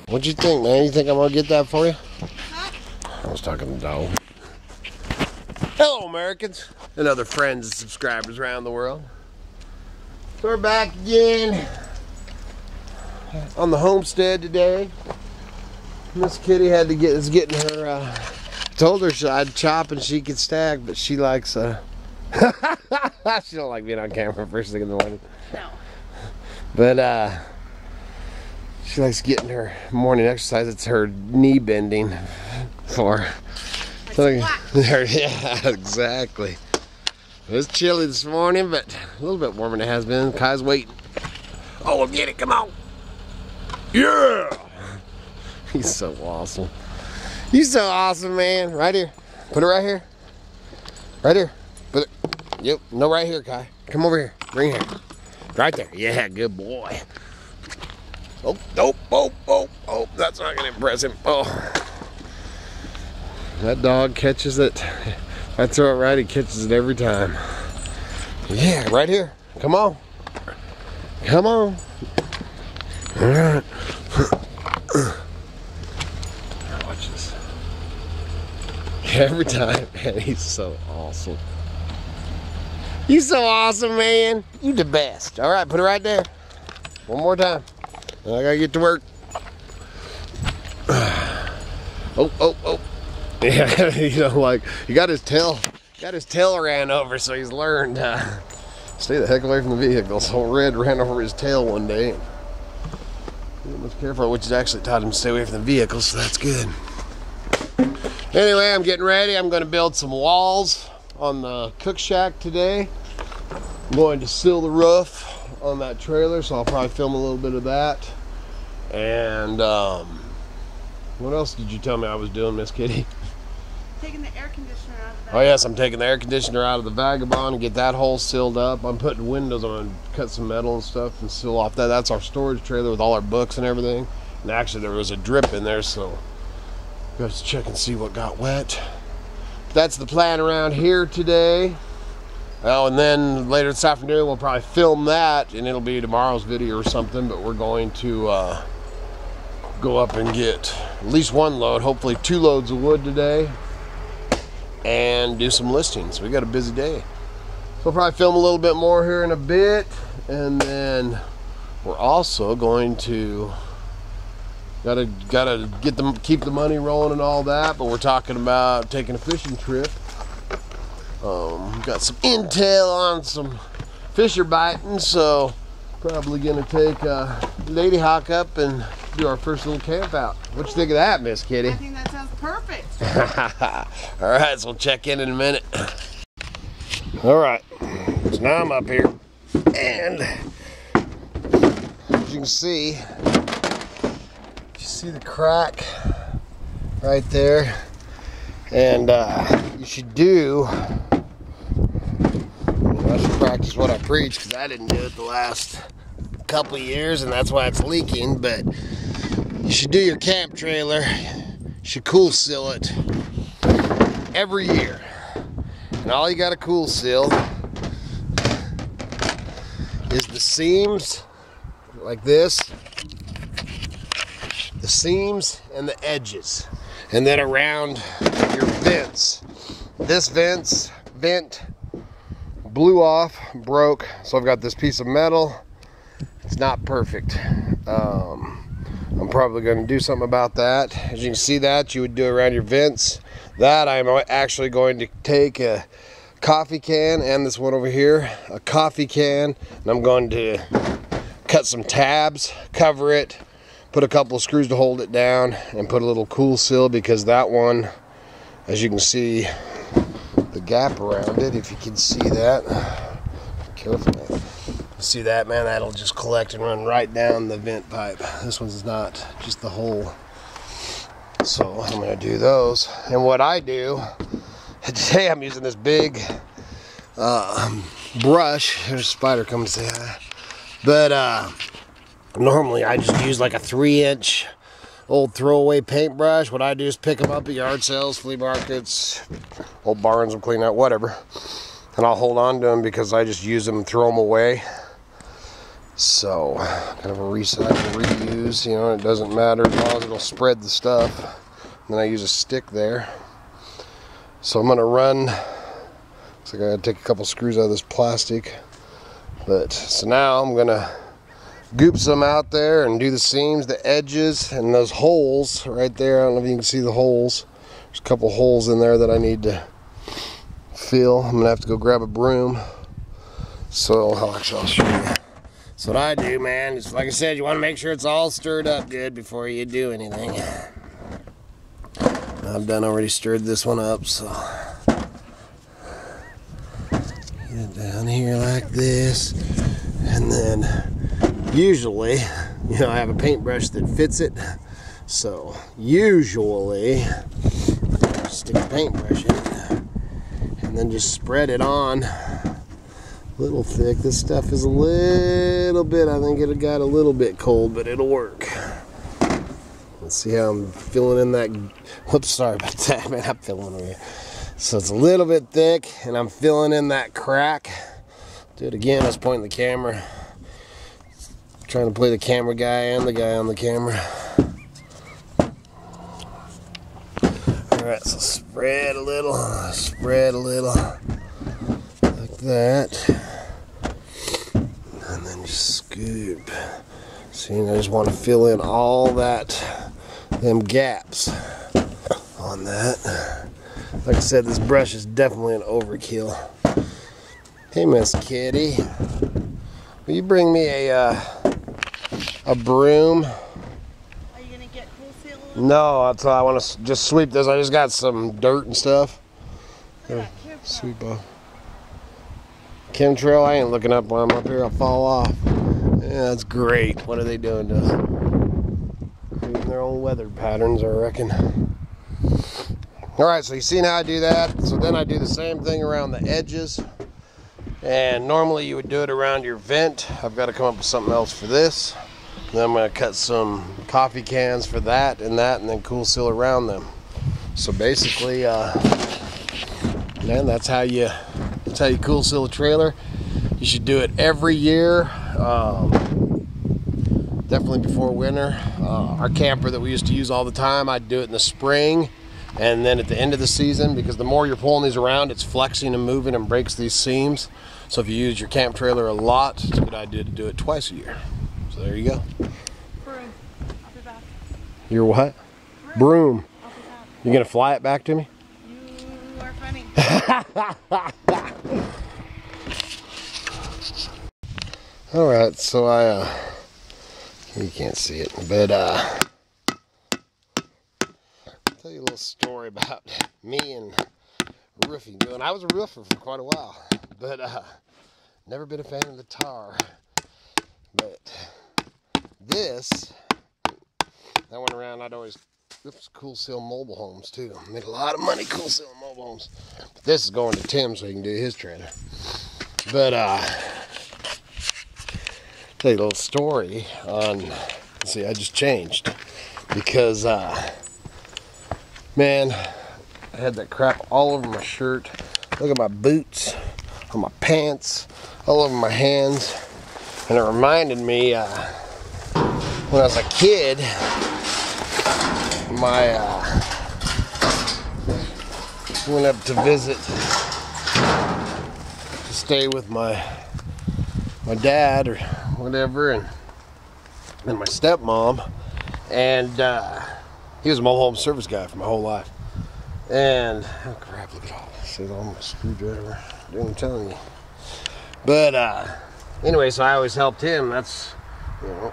What'd you think, man? You think I'm gonna get that for you? Huh? I was talking to the dog. Hello, Americans and other friends and subscribers around the world. So we're back again on the homestead today. Miss Kitty had to getting her. Told her I'd chop and she could stack, but she likes she don't like being on camera first thing in the morning. No. But she likes getting her morning exercise. It's her knee bending for. So, yeah, exactly. It was chilly this morning, but a little bit warmer than it has been. Kai's waiting. Oh, we'll get it. Come on. Yeah. He's so awesome. He's so awesome, man. Right here. Put it right here. Right here. Put it. Yep. No, right here, Kai. Come over here. Bring it here. Right there. Yeah, good boy. Oh, oh, oh, oh, oh. That's not going to impress him. Oh. That dog catches it. If I throw it right, he catches it every time. Yeah, right here. Come on. Come on. All right. Watch this. Every time, man, he's so awesome. He's so awesome, man. You the best. All right, put it right there. One more time. I gotta get to work. Oh, oh, oh. Yeah, you know, like he got his tail ran over, so he's learned stay the heck away from the vehicle. So Red ran over his tail one day. He was careful, which is actually taught him to stay away from the vehicle, so that's good. Anyway, I'm getting ready. I'm going to build some walls on the cook shack today. I'm going to seal the roof on that trailer, so I'll probably film a little bit of that. And what else did you tell me I was doing, Miss Kitty? Taking the air conditioner out of the Oh yes, I'm taking the air conditioner out of the Vagabond and get that hole sealed up. I'm putting windows on, cut some metal and stuff and seal off that. That's our storage trailer with all our books and everything. And actually there was a drip in there, so got to check and see what got wet. That's the plan around here today. Oh, and then later this afternoon we'll probably film that, and it'll be tomorrow's video or something. But we're going to go up and get at least one load, hopefully 2 loads of wood today, and do some listings. We got a busy day. So we'll probably film a little bit more here in a bit, and then we're also going to gotta keep the money rolling and all that, but we're talking about taking a fishing trip. Got some intel on some fisher biting, so probably gonna take Lady Hawk up and do our first little camp out. What you think of that, Miss Kitty? I think that sounds perfect. All right, so we'll check in a minute. All right, so now I'm up here, and as you can see, the crack right there, and you should do. I should practice what I preach, because I didn't do it the last couple of years, and that's why it's leaking. But you should do your camp trailer. You should Kool seal it every year, and all you got to Kool seal is the seams like this, the seams and the edges, and then around your vents. This vent blew off, broke, so I've got this piece of metal. It's not perfect. I'm probably going to do something about that. As you can see, that you would do around your vents. That I'm actually going to take a coffee can, and this one over here, a coffee can, and I'm going to cut some tabs, cover it, put a couple of screws to hold it down, and put a little Kool seal, because that one, as you can see, the gap around it, if you can see that, careful, man. See that, man? That'll just collect and run right down the vent pipe. This one's not, just the hole. So I'm going to do those. And what I do, today I'm using this big brush. There's a spider coming to say hi. But normally I just use like a 3-inch old throwaway paintbrush. What I do is pick them up at yard sales, flea markets, old barns will clean out, whatever. And I'll hold on to them because I just use them and throw them away. So, kind of a recycle, reuse, you know, it doesn't matter as long as it'll spread the stuff. And then I use a stick there. So I'm gonna run, looks like I gotta take a couple screws out of this plastic. But, so now I'm gonna goop some out there and do the seams, the edges, and those holes right there. I don't know if you can see the holes. There's a couple holes in there that I need to fill. I'm gonna have to go grab a broom. So, actually, I'll show you. So what I do, man, is like I said, you want to make sure it's all stirred up good before you do anything. I've done already stirred this one up, so get it down here like this, and then usually, you know, I have a paintbrush that fits it. So usually, stick a paintbrush in it, and then just spread it on. Little thick. This stuff is a little bit, I think it got a little bit cold, but it'll work. Let's see how I'm filling in that. Whoops, sorry about that, man. I'm filling over here. So it's a little bit thick, and I'm filling in that crack. Do it again. I was pointing the camera. Trying to play the camera guy and the guy on the camera. Alright, so spread a little, like that. And then just scoop. See, I just want to fill in all them gaps on that. Like I said, this brush is definitely an overkill. Hey, Miss Kitty, will you bring me a broom? Are you gonna get Kool seal? No, that's I want to just sweep this. I just got some dirt and stuff. Sweep off. Chemtrail, I ain't looking up while I'm up here. I'll fall off. Yeah, that's great. What are they doing to us? Creating their own weather patterns, I reckon. Alright, so you see how I do that? So then I do the same thing around the edges. And normally you would do it around your vent. I've got to come up with something else for this. Then I'm going to cut some coffee cans for that, and then Kool seal around them. So basically, man, that's how you Kool seal a trailer. You should do it every year, definitely before winter. Our camper that we used to use all the time, I'd do it in the spring and then at the end of the season, because the more you're pulling these around, it's flexing and moving and breaks these seams. So if you use your camp trailer a lot, it's a good idea to do it twice a year. So there you go. Broom. I'll be back. Your what? Broom. I'll be back. You gonna fly it back to me? You are funny. All right, so you can't see it, but I'll tell you a little story about me and roofing. And I was a roofer for quite a while, but never been a fan of the tar. But this, I went around, I'd always Kool seal mobile homes too. Made a lot of money Kool seal mobile homes. But this is going to Tim so he can do his trailer. But tell you a little story on, see, I just changed because man, I had that crap all over my shirt. Look at my boots, on my pants, all over my hands. And it reminded me when I was a kid, went up to visit, to stay with my dad or whatever, and my stepmom, and he was a mobile home service guy for my whole life. And oh crap, look at all this. It's all my screwdriver. I'm telling you. But anyway, so I always helped him. That's, you know,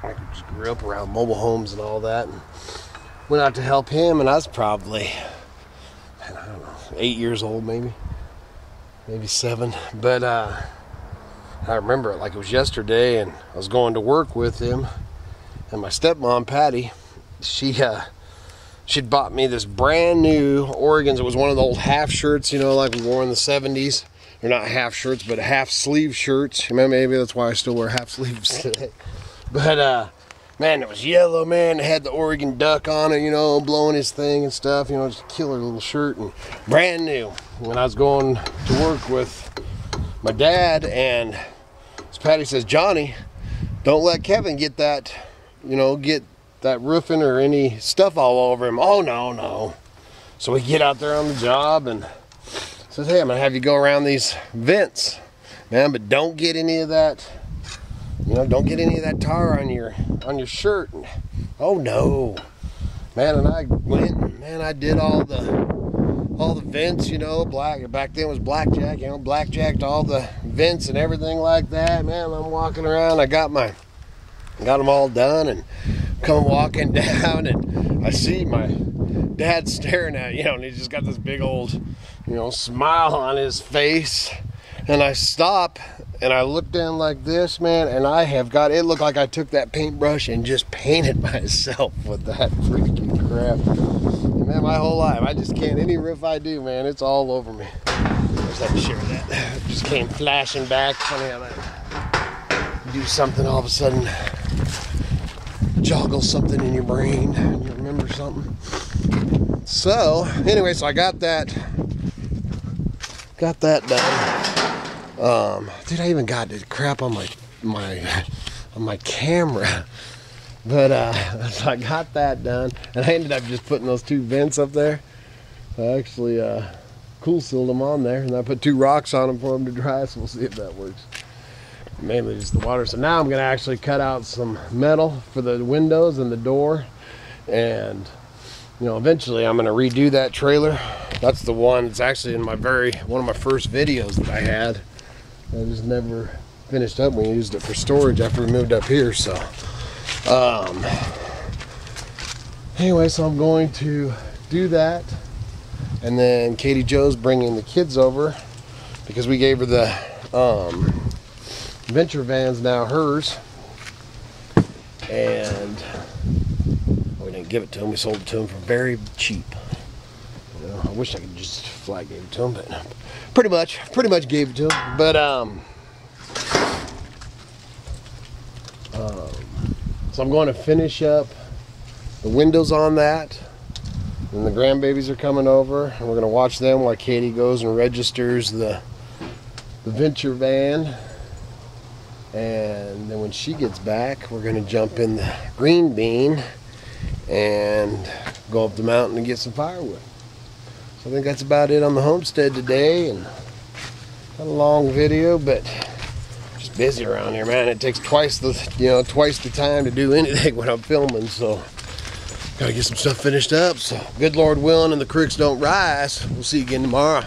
I just grew up around mobile homes and all that, and went out to help him, and I was probably, I don't know, 8 years old maybe 7. But I remember it like it was yesterday, and I was going to work with him, and my stepmom Patty, she'd bought me this brand new Oregon's. It was one of the old half shirts, you know, like we wore in the 70s. They're not half shirts, but half sleeve shirts. Maybe that's why I still wear half sleeves today. But man, it was yellow, man. It had the Oregon duck on it, you know, blowing his thing and stuff. You know, just a killer little shirt, and brand new. When I was going to work with my dad, and it's So Patty says, Johnny, don't let Kevin get that, you know, get that roofing or any stuff all over him. Oh, no, no. So we get out there on the job and says, hey, I'm gonna have you go around these vents, man, but don't get any of that, you know, don't get any of that tar on your shirt. And, oh no, man. And I went and, man, I did all the vents, you know, back then it was blackjack, you know, blackjacked all the vents and everything like that. Man, I'm walking around, I got them all done, and come walking down, and I see my dad staring at, you know, and he's just got this big old, you know, smile on his face. And I stop and I look down like this, man, and I have got, it looked like I took that paintbrush and just painted myself with that freaking crap. And man, my whole life, I just can't, any roof I do, man, it's all over me. I just had to share that. It just came flashing back. Funny how that do something all of a sudden, joggle something in your brain, and you remember something. So anyway, so I got that done. Dude, I even got the crap on my camera, but so I got that done, and I ended up just putting those 2 vents up there. I actually Kool sealed them on there, and I put 2 rocks on them for them to dry. So we'll see if that works. Mainly just the water. So now I'm gonna actually cut out some metal for the windows and the door, and you know, eventually I'm gonna redo that trailer. That's the one. It's actually in one of my first videos that I had. I just never finished up. We used it for storage after we moved up here. So anyway, so I'm going to do that, and then Katie Jo's bringing the kids over because we gave her the venture van's now hers, and we didn't give it to him. We sold it to him for very cheap. You know, I wish I could just flat gave it to him, but pretty much gave it to him. But so I'm going to finish up the windows on that, and the grandbabies are coming over, and we're going to watch them while Katie goes and registers the venture van. And then when she gets back, we're going to jump in the green bean and go up the mountain and get some firewood. So I think that's about it on the homestead today, and not a long video, but just busy around here, man. It takes twice the time to do anything when I'm filming, so gotta get some stuff finished up. So good Lord willing and the creeks don't rise, we'll see you again tomorrow.